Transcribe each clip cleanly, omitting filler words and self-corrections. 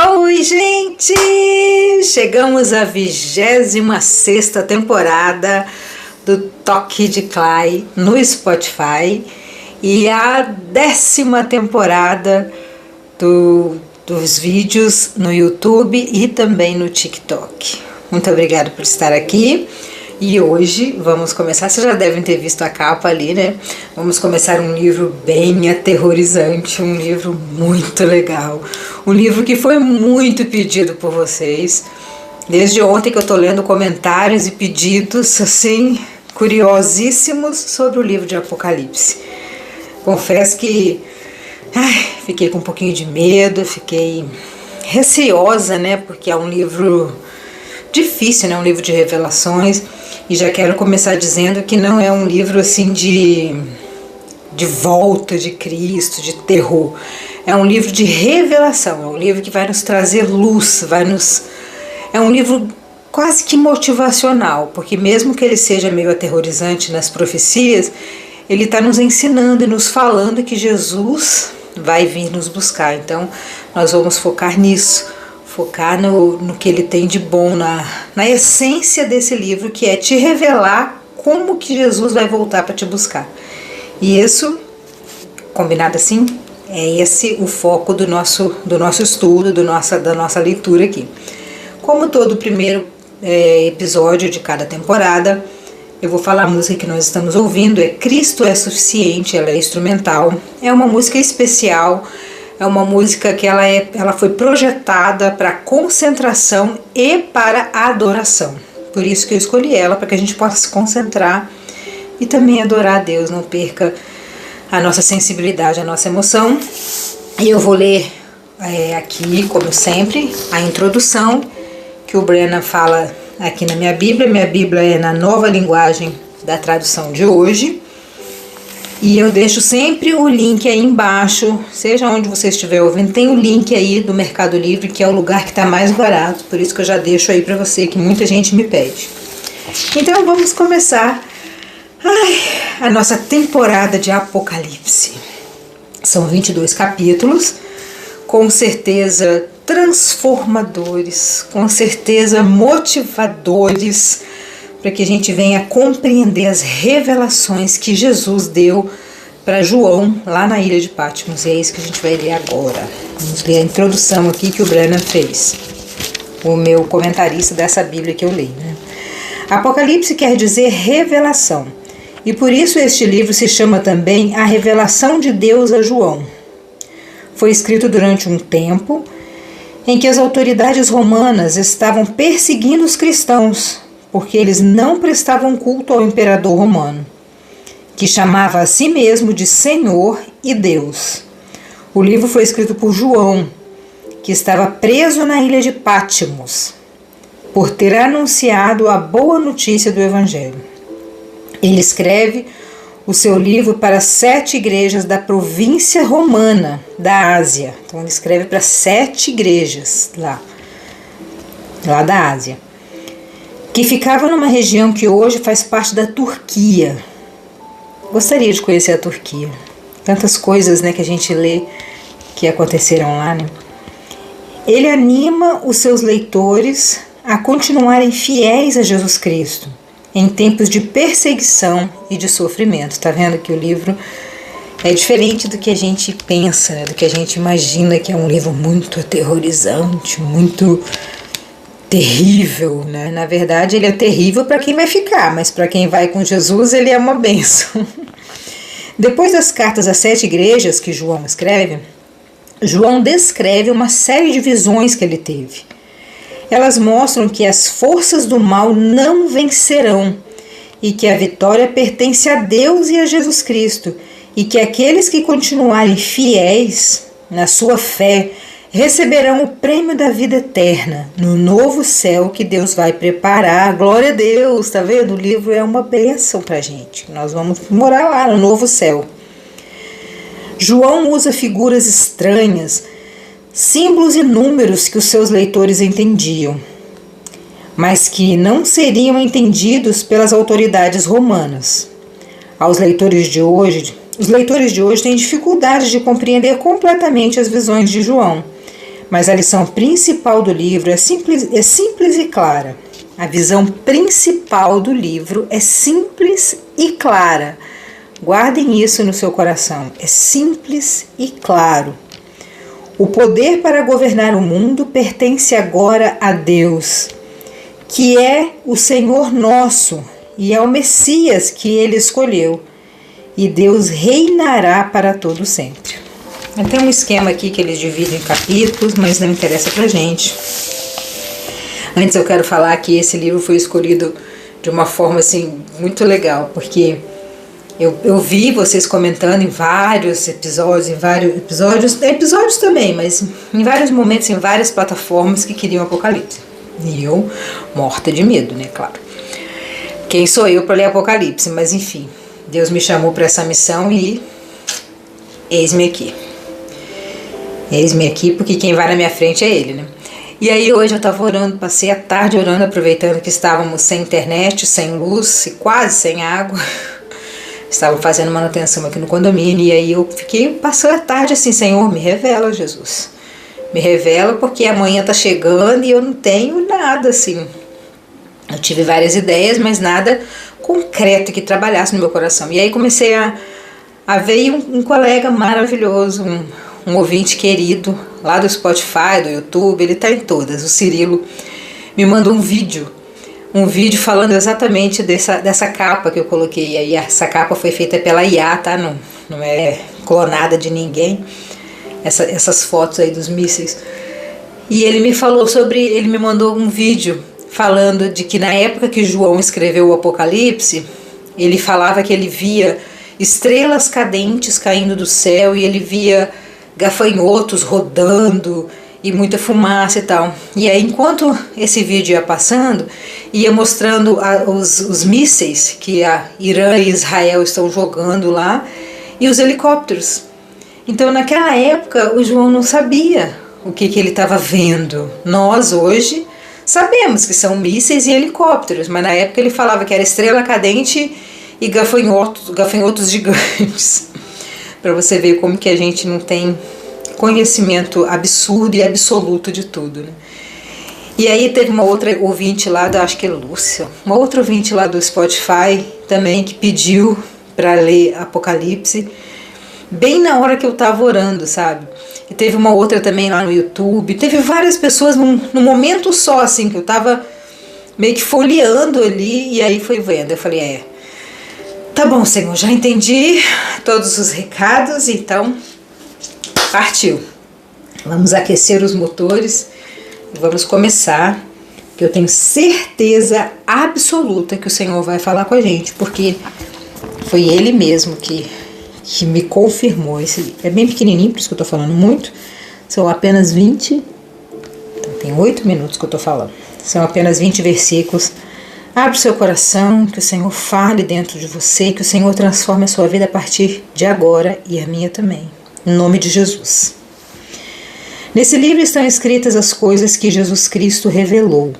Oi, gente! Chegamos à 26ª temporada do Toque de Clay no Spotify e a 10ª temporada dos vídeos no YouTube e também no TikTok. Muito obrigada por estar aqui. E hoje vamos começar, vocês já devem ter visto a capa ali, né? Vamos começar um livro bem aterrorizante, um livro muito legal. Um livro que foi muito pedido por vocês. Desde ontem que eu tô lendo comentários e pedidos, assim, curiosíssimos sobre o livro de Apocalipse. Confesso que fiquei com um pouquinho de medo, fiquei receosa, né? Porque é um livro difícil, né? Um livro de revelações. E já quero começar dizendo que não é um livro assim de volta de Cristo, de terror. É um livro de revelação, é um livro que vai nos trazer luz, é um livro quase que motivacional, porque mesmo que ele seja meio aterrorizante nas profecias, ele está nos ensinando e nos falando que Jesus vai vir nos buscar. Então nós vamos focar nisso. Focar no que ele tem de bom, na essência desse livro, que é te revelar como que Jesus vai voltar para te buscar. E isso, combinado assim, é esse o foco do nosso estudo, da nossa leitura aqui. Como todo primeiro episódio de cada temporada, eu vou falar a música que nós estamos ouvindo, é Cristo é Suficiente, ela é instrumental, é uma música especial. É uma música que ela foi projetada para concentração e para adoração. Por isso que eu escolhi ela, para que a gente possa se concentrar e também adorar a Deus, não perca a nossa sensibilidade, a nossa emoção. E eu vou ler aqui, como sempre, a introdução que o Brennan fala aqui na minha Bíblia. Minha Bíblia é na Nova Linguagem da tradução de hoje. E eu deixo sempre o link aí embaixo, seja onde você estiver ouvindo, tem o link aí do Mercado Livre, que é o lugar que está mais barato, por isso que eu já deixo aí para você, que muita gente me pede. Então vamos começar a nossa temporada de Apocalipse. São 22 capítulos, com certeza transformadores, com certeza motivadores, para que a gente venha compreender as revelações que Jesus deu para João lá na ilha de Patmos. E é isso que a gente vai ler agora. Vamos ler a introdução aqui que o Brennan fez, o meu comentarista dessa Bíblia que eu leio, né? Apocalipse quer dizer revelação, e por isso este livro se chama também A Revelação de Deus a João. Foi escrito durante um tempo em que as autoridades romanas estavam perseguindo os cristãos, porque eles não prestavam culto ao imperador romano, que chamava a si mesmo de Senhor e Deus. O livro foi escrito por João, que estava preso na ilha de Patmos, por ter anunciado a boa notícia do Evangelho. Ele escreve o seu livro para 7 igrejas da província romana da Ásia. Então ele escreve para 7 igrejas lá da Ásia, que ficava numa região que hoje faz parte da Turquia. Gostaria de conhecer a Turquia. Tantas coisas, né, que a gente lê que aconteceram lá, né? Ele anima os seus leitores a continuarem fiéis a Jesus Cristo em tempos de perseguição e de sofrimento. Tá vendo que o livro é diferente do que a gente pensa, né? Do que a gente imagina, que é um livro muito aterrorizante, muito terrível, né? Na verdade, ele é terrível para quem vai ficar, mas para quem vai com Jesus, ele é uma bênção. Depois das cartas às 7 igrejas que João escreve, João descreve uma série de visões que ele teve. Elas mostram que as forças do mal não vencerão e que a vitória pertence a Deus e a Jesus Cristo, e que aqueles que continuarem fiéis na sua fé receberão o prêmio da vida eterna no novo céu que Deus vai preparar. Glória a Deus, tá vendo? O livro é uma bênção pra gente. Nós vamos morar lá no novo céu. João usa figuras estranhas, símbolos e números que os seus leitores entendiam, mas que não seriam entendidos pelas autoridades romanas. Os leitores de hoje têm dificuldade de compreender completamente as visões de João, Mas a lição principal do livro é simples e clara. A visão principal do livro é simples e clara. Guardem isso no seu coração. É simples e claro. O poder para governar o mundo pertence agora a Deus, que é o Senhor nosso e é o Messias que Ele escolheu. E Deus reinará para todo sempre. Tem um esquema aqui que eles dividem em capítulos, mas não interessa pra gente. Antes eu quero falar que esse livro foi escolhido de uma forma assim muito legal, porque eu vi vocês comentando em vários episódios, episódios também, mas em vários momentos, em várias plataformas que queriam Apocalipse. E eu, morta de medo, né, claro. Quem sou eu para ler Apocalipse? Mas enfim, Deus me chamou para essa missão e eis-me aqui. Eis-me aqui porque quem vai na minha frente é Ele, né? E aí hoje eu estava orando, passei a tarde orando, aproveitando que estávamos sem internet, sem luz e quase sem água. Estavam fazendo manutenção aqui no condomínio e aí eu fiquei passando a tarde assim, Senhor, me revela, Jesus. Me revela porque amanhã tá chegando e eu não tenho nada assim. Eu tive várias ideias, mas nada concreto que trabalhasse no meu coração. E aí comecei a ver um colega maravilhoso, um ouvinte querido lá do Spotify, do YouTube, ele tá em todas. O Cirilo me mandou um vídeo falando exatamente dessa capa que eu coloquei. Aí essa capa foi feita pela IA, tá? Não é clonada de ninguém. Essas fotos aí dos mísseis. E ele me mandou um vídeo falando de que na época que João escreveu o Apocalipse, ele falava que ele via estrelas cadentes caindo do céu e ele via gafanhotos rodando e muita fumaça e tal. E aí, enquanto esse vídeo ia passando, ia mostrando os mísseis que a Irã e Israel estão jogando lá e os helicópteros. Então, naquela época, o João não sabia o que ele estava vendo. Nós, hoje, sabemos que são mísseis e helicópteros, mas na época ele falava que era estrela cadente e gafanhotos gigantes. Para você ver como que a gente não tem conhecimento absurdo e absoluto de tudo, né? E aí teve uma outra ouvinte lá, acho que é Lúcia, uma outra ouvinte lá do Spotify também que pediu para ler Apocalipse, bem na hora que eu estava orando, sabe? E teve uma outra também lá no YouTube, teve várias pessoas num momento só, assim, que eu estava meio que folheando ali, e aí foi vendo, eu falei, tá bom, Senhor, já entendi todos os recados, então partiu. Vamos aquecer os motores e vamos começar, que eu tenho certeza absoluta que o Senhor vai falar com a gente, porque foi Ele mesmo que me confirmou. Esse livro é bem pequenininho, por isso que eu tô falando muito. São apenas 20, então tem 8 minutos que eu tô falando. São apenas 20 versículos. Abre o seu coração, que o Senhor fale dentro de você, que o Senhor transforme a sua vida a partir de agora e a minha também. Em nome de Jesus. Nesse livro estão escritas as coisas que Jesus Cristo revelou.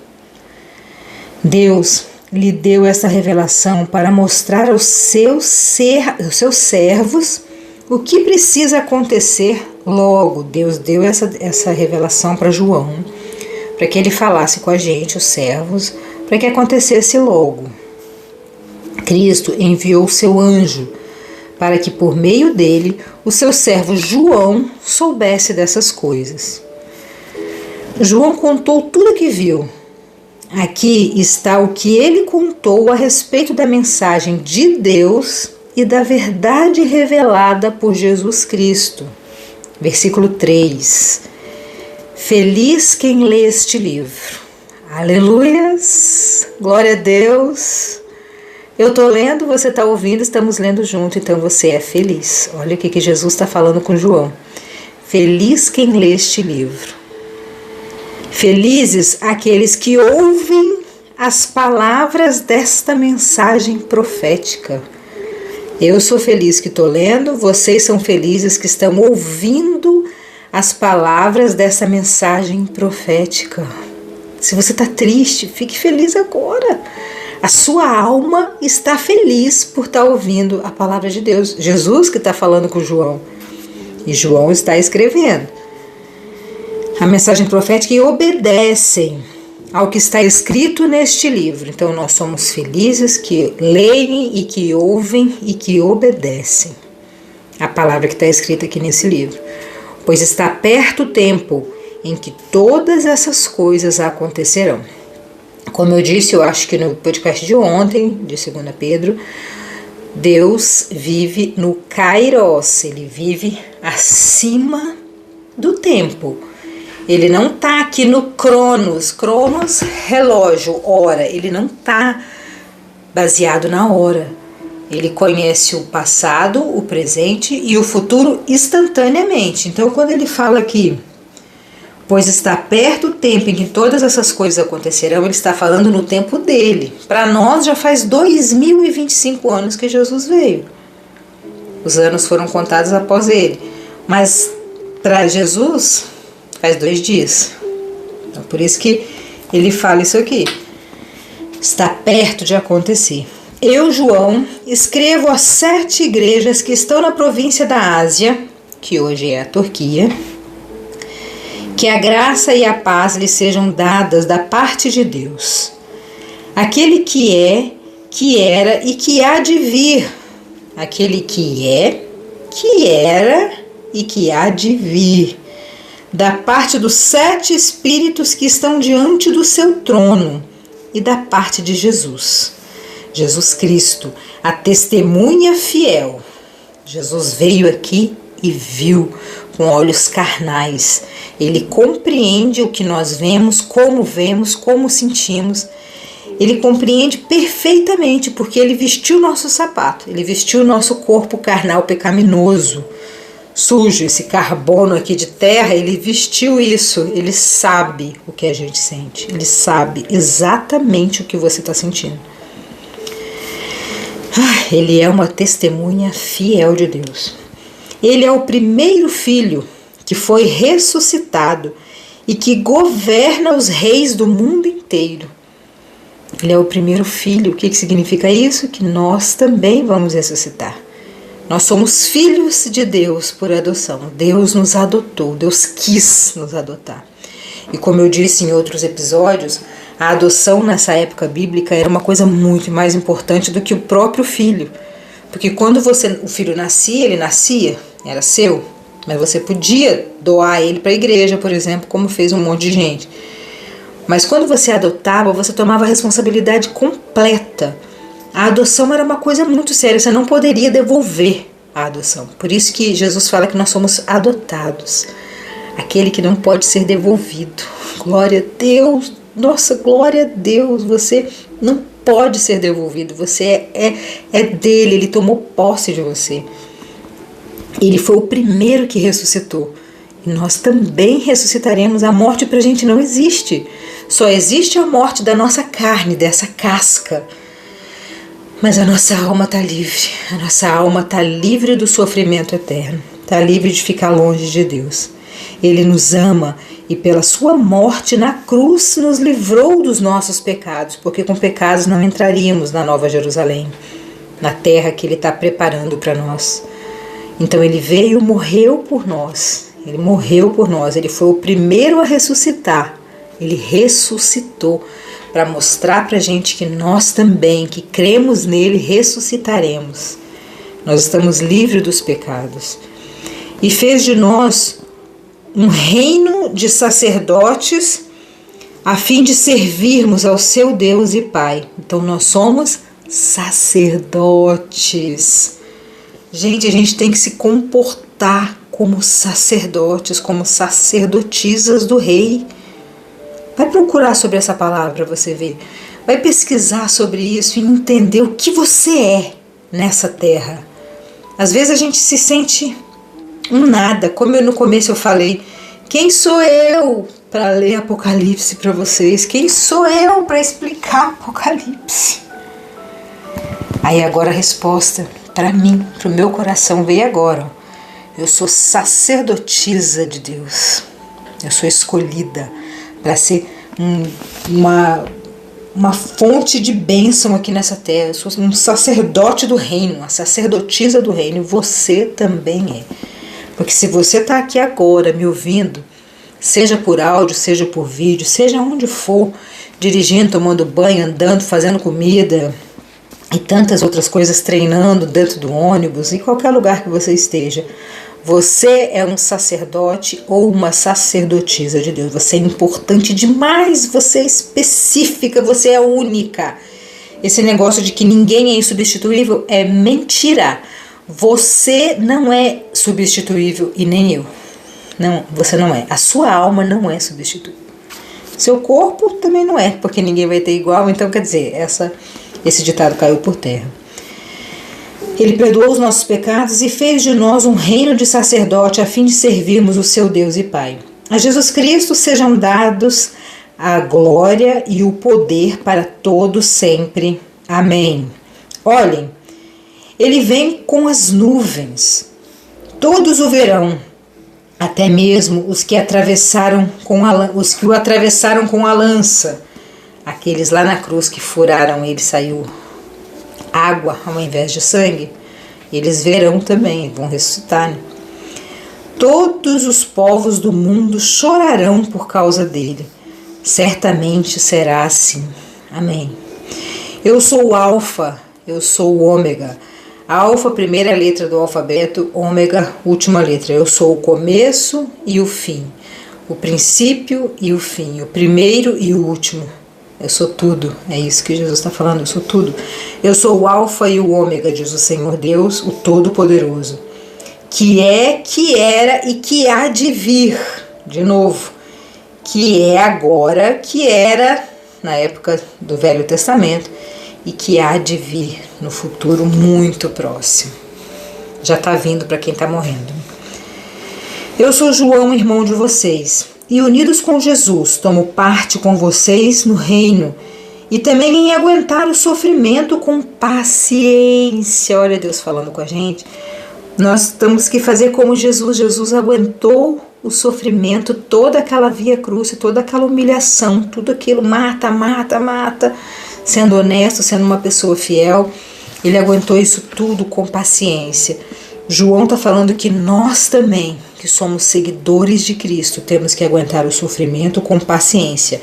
Deus lhe deu essa revelação para mostrar aos seus servos o que precisa acontecer logo. Deus deu essa revelação para João, para que ele falasse com a gente, os servos, para que acontecesse logo. Cristo enviou o seu anjo para que por meio dele o seu servo João soubesse dessas coisas. João contou tudo o que viu. Aqui está o que ele contou a respeito da mensagem de Deus e da verdade revelada por Jesus Cristo. Versículo 3. Feliz quem lê este livro. Aleluias! Glória a Deus! Eu estou lendo, você está ouvindo, estamos lendo junto, então você é feliz. Olha o que Jesus está falando com João. Feliz quem lê este livro. Felizes aqueles que ouvem as palavras desta mensagem profética. Eu sou feliz que estou lendo, vocês são felizes que estão ouvindo as palavras dessa mensagem profética. Se você está triste, fique feliz agora. A sua alma está feliz por estar ouvindo a palavra de Deus. Jesus que está falando com João. E João está escrevendo. a mensagem profética e obedecem ao que está escrito neste livro. Então nós somos felizes que leem e que ouvem e que obedecem a palavra que está escrita aqui nesse livro. Pois está perto o tempo em que todas essas coisas acontecerão. Como eu disse, eu acho que no podcast de ontem, de 2 Pedro, Deus vive no Kairos, ele vive acima do tempo. Ele não está aqui no Cronos, relógio, hora, ele não está baseado na hora. Ele conhece o passado, o presente e o futuro instantaneamente. Então, quando ele fala aqui, pois está perto o tempo em que todas essas coisas acontecerão, ele está falando no tempo dele. Para nós já faz 2025 anos que Jesus veio. Os anos foram contados após ele. Mas para Jesus faz 2 dias. Então, por isso que ele fala isso aqui. Está perto de acontecer. Eu, João, escrevo às 7 igrejas que estão na província da Ásia, que hoje é a Turquia, que a graça e a paz lhes sejam dadas da parte de Deus, aquele que é, que era e que há de vir, aquele que é, que era e que há de vir, da parte dos 7 espíritos que estão diante do seu trono e da parte de Jesus Cristo, a testemunha fiel. Jesus veio aqui e viu com olhos carnais. Ele compreende o que nós vemos, como sentimos. Ele compreende perfeitamente porque ele vestiu nosso sapato, ele vestiu nosso corpo carnal pecaminoso, sujo, esse carbono aqui de terra, ele vestiu isso. Ele sabe o que a gente sente, ele sabe exatamente o que você está sentindo. Ele é uma testemunha fiel de Deus. Ele é o primeiro filho que foi ressuscitado e que governa os reis do mundo inteiro. Ele é o primeiro filho. O que significa isso? Que nós também vamos ressuscitar. Nós somos filhos de Deus por adoção. Deus nos adotou, Deus quis nos adotar. E como eu disse em outros episódios, a adoção nessa época bíblica era uma coisa muito mais importante do que o próprio filho. Porque quando o filho nascia, ele nascia, era seu, mas você podia doar ele para a igreja, por exemplo, como fez um monte de gente. Mas quando você adotava, você tomava a responsabilidade completa. A adoção era uma coisa muito séria, você não poderia devolver a adoção. Por isso que Jesus fala que nós somos adotados. Aquele que não pode ser devolvido. Glória a Deus, nossa, glória a Deus, você não pode ser devolvido, você é dele, ele tomou posse de você. Ele foi o primeiro que ressuscitou. E nós também ressuscitaremos. A morte para a gente não existe. Só existe a morte da nossa carne, dessa casca. Mas a nossa alma está livre. A nossa alma está livre do sofrimento eterno. Está livre de ficar longe de Deus. Ele nos ama e pela sua morte na cruz nos livrou dos nossos pecados, porque com pecados não entraríamos na Nova Jerusalém, na terra que ele está preparando para nós. Então ele veio, morreu por nós. Ele morreu por nós. Ele foi o primeiro a ressuscitar. Ele ressuscitou para mostrar para a gente que nós também, que cremos nele, ressuscitaremos. Nós estamos livres dos pecados. E fez de nós um reino de sacerdotes a fim de servirmos ao seu Deus e Pai. Então nós somos sacerdotes. Gente, a gente tem que se comportar como sacerdotes, como sacerdotisas do rei. Vai procurar sobre essa palavra para você ver. Vai pesquisar sobre isso e entender o que você é nessa terra. Às vezes a gente se sente um nada. Como no começo eu falei, quem sou eu para ler Apocalipse para vocês? Quem sou eu para explicar Apocalipse? Aí agora a resposta para mim, para o meu coração veio agora. Eu sou sacerdotisa de Deus. Eu sou escolhida para ser uma fonte de bênção aqui nessa terra. Eu sou um sacerdote do reino, uma sacerdotisa do reino. E você também é. Porque se você está aqui agora me ouvindo, seja por áudio, seja por vídeo, seja onde for, dirigindo, tomando banho, andando, fazendo comida e tantas outras coisas, treinando dentro do ônibus, em qualquer lugar que você esteja. Você é um sacerdote ou uma sacerdotisa de Deus. Você é importante demais, você é específica, você é única. Esse negócio de que ninguém é insubstituível é mentira. Você não é substituível e nem eu. Não, você não é. A sua alma não é substituível. Seu corpo também não é, porque ninguém vai ter igual. Então, quer dizer, esse ditado caiu por terra. Ele perdoou os nossos pecados e fez de nós um reino de sacerdote a fim de servirmos o seu Deus e Pai. A Jesus Cristo sejam dados a glória e o poder para todos sempre. Amém. Olhem, ele vem com as nuvens. Todos o verão, até mesmo os que o atravessaram com a lança. Aqueles lá na cruz que furaram ele, saiu água ao invés de sangue, eles verão também, vão ressuscitar, né? Todos os povos do mundo chorarão por causa dele. Certamente será assim. Amém. Eu sou o Alfa, eu sou o Ômega. Alfa, primeira letra do alfabeto, Ômega, última letra. Eu sou o começo e o fim, o princípio e o fim, o primeiro e o último. Eu sou tudo, é isso que Jesus está falando, eu sou tudo. Eu sou o Alfa e o Ômega, diz o Senhor Deus, o Todo-Poderoso, que é, que era e que há de vir, de novo, que é agora, que era na época do Velho Testamento e que há de vir no futuro muito próximo. Já está vindo para quem está morrendo. Eu sou João, irmão de vocês, e unidos com Jesus, tomo parte com vocês no reino e também em aguentar o sofrimento com paciência. Olha Deus falando com a gente. Nós temos que fazer como Jesus. Jesus aguentou o sofrimento, toda aquela via cruz, toda aquela humilhação, tudo aquilo, mata, sendo honesto, sendo uma pessoa fiel. Ele aguentou isso tudo com paciência. João está falando que nós também, que somos seguidores de Cristo, temos que aguentar o sofrimento com paciência.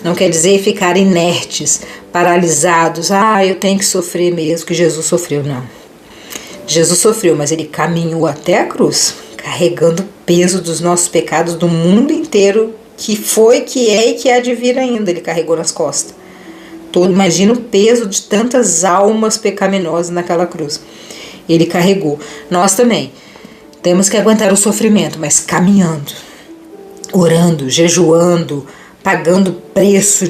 Não quer dizer ficar inertes, paralisados. Eu tenho que sofrer mesmo, que Jesus sofreu. Não. Jesus sofreu, mas ele caminhou até a cruz, carregando o peso dos nossos pecados do mundo inteiro, que foi, que é e que há de vir ainda. Ele carregou nas costas. Imagina o peso de tantas almas pecaminosas naquela cruz. Ele carregou. Nós também temos que aguentar o sofrimento, mas caminhando, orando, jejuando, pagando preço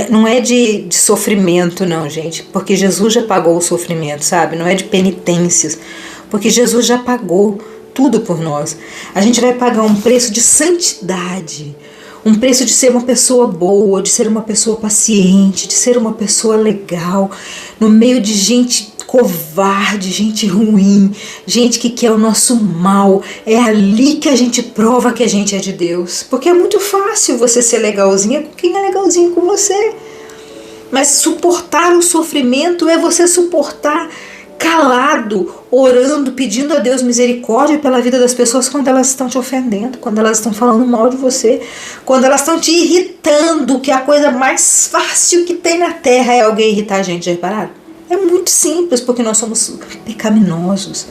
não é de sofrimento não, gente, porque Jesus já pagou o sofrimento, sabe? Não é de penitências, porque Jesus já pagou tudo por nós. A gente vai pagar um preço de santidade, um preço de ser uma pessoa boa, de ser uma pessoa paciente, de ser uma pessoa legal, no meio de gente covarde, gente ruim, gente que quer o nosso mal. É ali que a gente prova que a gente é de Deus, porque é muito fácil você ser legalzinha com quem é legalzinho com você, mas suportar o sofrimento é você suportar calado, orando, pedindo a Deus misericórdia pela vida das pessoas quando elas estão te ofendendo, quando elas estão falando mal de você, quando elas estão te irritando, que é a coisa mais fácil que tem na terra é alguém irritar a gente, já repararam? É muito simples, porque nós somos pecaminosos.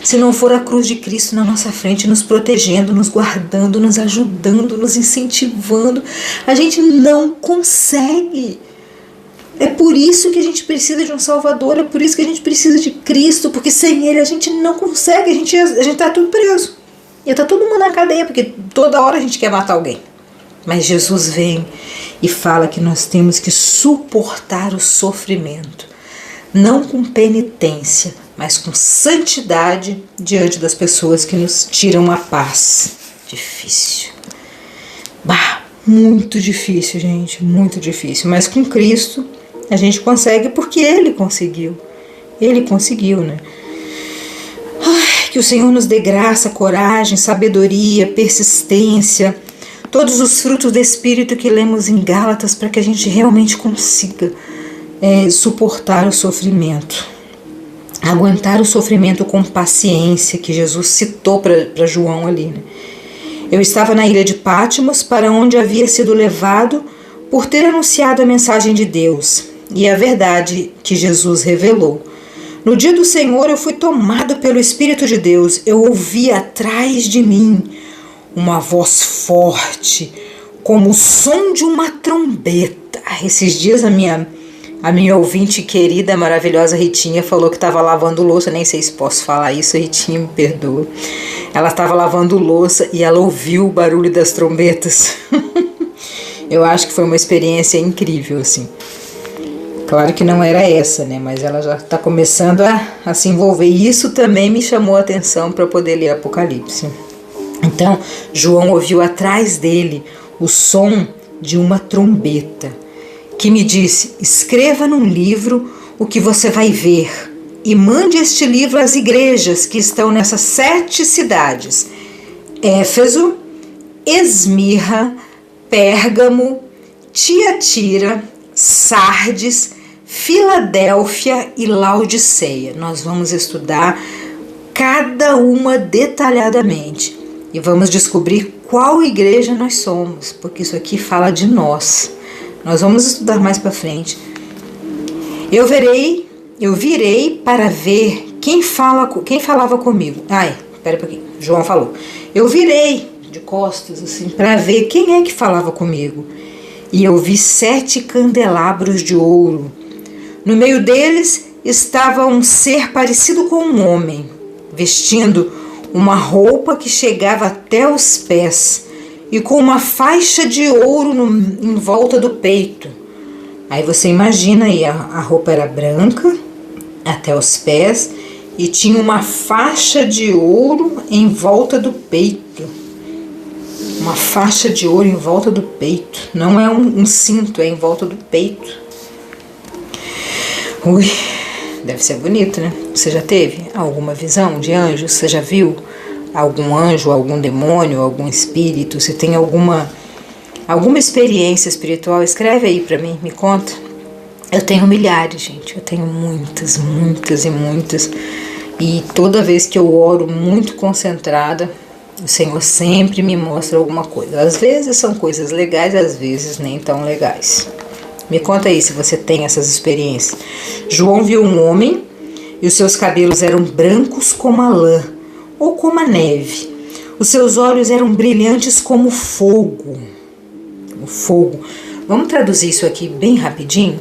Se não for a cruz de Cristo na nossa frente, nos protegendo, nos guardando, nos ajudando, nos incentivando, a gente não consegue. É por isso que a gente precisa de um Salvador, é por isso que a gente precisa de Cristo, porque sem Ele a gente não consegue, a gente está tudo preso. E está todo mundo na cadeia, porque toda hora a gente quer matar alguém. Mas Jesus vem e fala que nós temos que suportar o sofrimento, não com penitência, mas com santidade diante das pessoas que nos tiram a paz. Difícil. Muito difícil, gente, muito difícil. Mas com Cristo a gente consegue, porque Ele conseguiu. Ele conseguiu, né? Que o Senhor nos dê graça, coragem, sabedoria, persistência, todos os frutos do Espírito que lemos em Gálatas, para que a gente realmente consiga suportar o sofrimento, aguentar o sofrimento com paciência, que Jesus citou para João ali, né? Eu estava na ilha de Patmos, para onde havia sido levado por ter anunciado a mensagem de Deus e a verdade que Jesus revelou. No dia do Senhor eu fui tomado pelo Espírito de Deus. Eu ouvi atrás de mim uma voz forte, como o som de uma trombeta. Esses dias a minha ouvinte querida, maravilhosa Ritinha falou que estava lavando louça. Nem sei se posso falar isso, Ritinha, me perdoa. Ela estava lavando louça e ela ouviu o barulho das trombetas. Eu acho que foi uma experiência incrível, assim. Claro que não era essa, né? Mas ela já está começando a se envolver. E isso também me chamou a atenção para poder ler Apocalipse. Então, João ouviu atrás dele o som de uma trombeta, que me disse: escreva num livro o que você vai ver e mande este livro às igrejas que estão nessas 7 cidades: Éfeso, Esmirna, Pérgamo, Tiatira, Sardes, Filadélfia e Laodiceia. Nós vamos estudar cada uma detalhadamente e vamos descobrir qual igreja nós somos, porque isso aqui fala de nós. Nós vamos estudar mais para frente. Eu virei para ver quem falava comigo. Espera um pouquinho. João falou. Eu virei de costas assim para ver quem é que falava comigo. E eu vi 7 candelabros de ouro. No meio deles estava um ser parecido com um homem, vestindo uma roupa que chegava até os pés e com uma faixa de ouro em volta do peito. Aí você imagina aí, a roupa era branca até os pés e tinha uma faixa de ouro em volta do peito. Uma faixa de ouro em volta do peito. Não é um cinto, é em volta do peito. Ui, deve ser bonito, né? Você já teve alguma visão de anjo? Você já viu algum anjo, algum demônio, algum espírito? Você tem alguma experiência espiritual? Escreve aí pra mim, me conta. Eu tenho milhares, gente. Eu tenho muitas, muitas e muitas. E toda vez que eu oro muito concentrada, o Senhor sempre me mostra alguma coisa. Às vezes são coisas legais, às vezes nem tão legais. Me conta aí se você tem essas experiências. João viu um homem e os seus cabelos eram brancos como a lã ou como a neve. Os seus olhos eram brilhantes como fogo. O fogo. Vamos traduzir isso aqui bem rapidinho?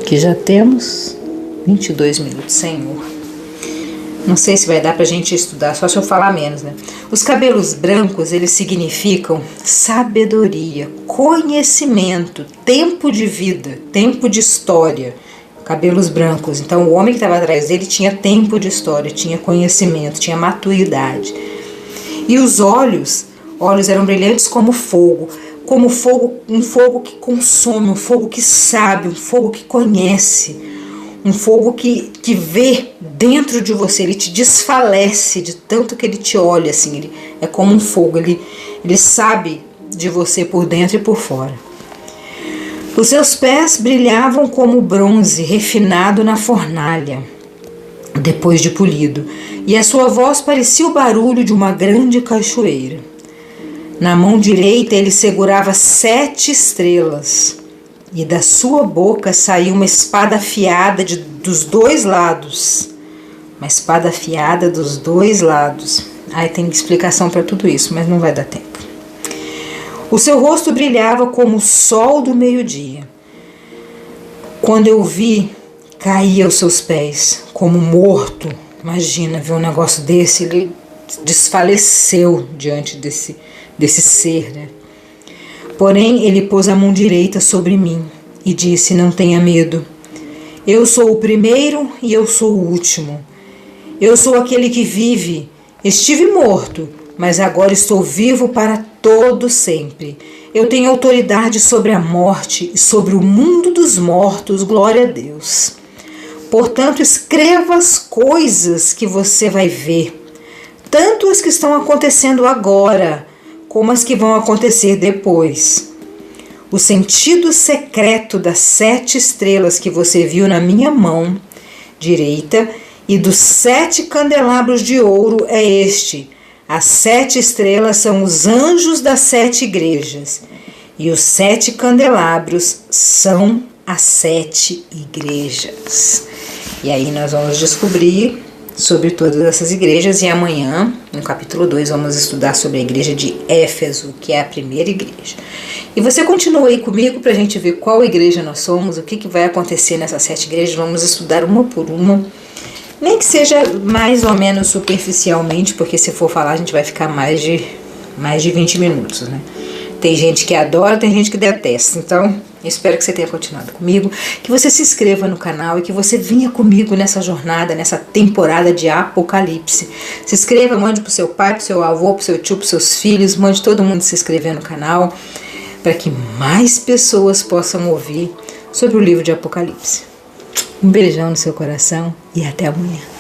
Que já temos 22 minutos, Senhor. Não sei se vai dar pra gente estudar, só se eu falar menos, né? Os cabelos brancos, eles significam sabedoria, conhecimento, tempo de vida, tempo de história. Cabelos brancos. Então, o homem que estava atrás dele tinha tempo de história, tinha conhecimento, tinha maturidade. E os olhos eram brilhantes como fogo, um fogo que consome, um fogo que sabe, um fogo que conhece. Um fogo que vê dentro de você, ele te desfalece de tanto que ele te olha, assim, ele é como um fogo, ele sabe de você por dentro e por fora. Os seus pés brilhavam como bronze refinado na fornalha, depois de polido, e a sua voz parecia o barulho de uma grande cachoeira. Na mão direita ele segurava 7 estrelas, e da sua boca saiu uma espada afiada dos 2 lados. Uma espada afiada dos 2 lados. Tem explicação para tudo isso, mas não vai dar tempo. O seu rosto brilhava como o sol do meio-dia. Quando eu vi, caí aos seus pés, como morto. Imagina ver um negócio desse, ele desfaleceu diante desse ser, né? Porém, ele pôs a mão direita sobre mim e disse: não tenha medo. Eu sou o primeiro e eu sou o último. Eu sou aquele que vive. Estive morto, mas agora estou vivo para todo sempre. Eu tenho autoridade sobre a morte e sobre o mundo dos mortos. Glória a Deus. Portanto, escreva as coisas que você vai ver, tanto as que estão acontecendo agora, como as que vão acontecer depois. O sentido secreto das 7 estrelas que você viu na minha mão direita e dos 7 candelabros de ouro é este: As 7 estrelas são os anjos das 7 igrejas. E os 7 candelabros são as 7 igrejas. E aí nós vamos descobrir sobre todas essas igrejas. E amanhã, no capítulo 2, vamos estudar sobre a igreja de Éfeso, que é a primeira igreja. E você continua aí comigo para a gente ver qual igreja nós somos, o que vai acontecer nessas 7 igrejas. Vamos estudar uma por uma. Nem que seja mais ou menos superficialmente, porque se for falar a gente vai ficar mais de 20 minutos, né? Tem gente que adora, tem gente que detesta. Então, espero que você tenha continuado comigo, que você se inscreva no canal e que você venha comigo nessa jornada, nessa temporada de Apocalipse. Se inscreva, mande pro seu pai, pro seu avô, pro seu tio, pros seus filhos, mande todo mundo se inscrever no canal, para que mais pessoas possam ouvir sobre o livro de Apocalipse. Um beijão no seu coração e até amanhã.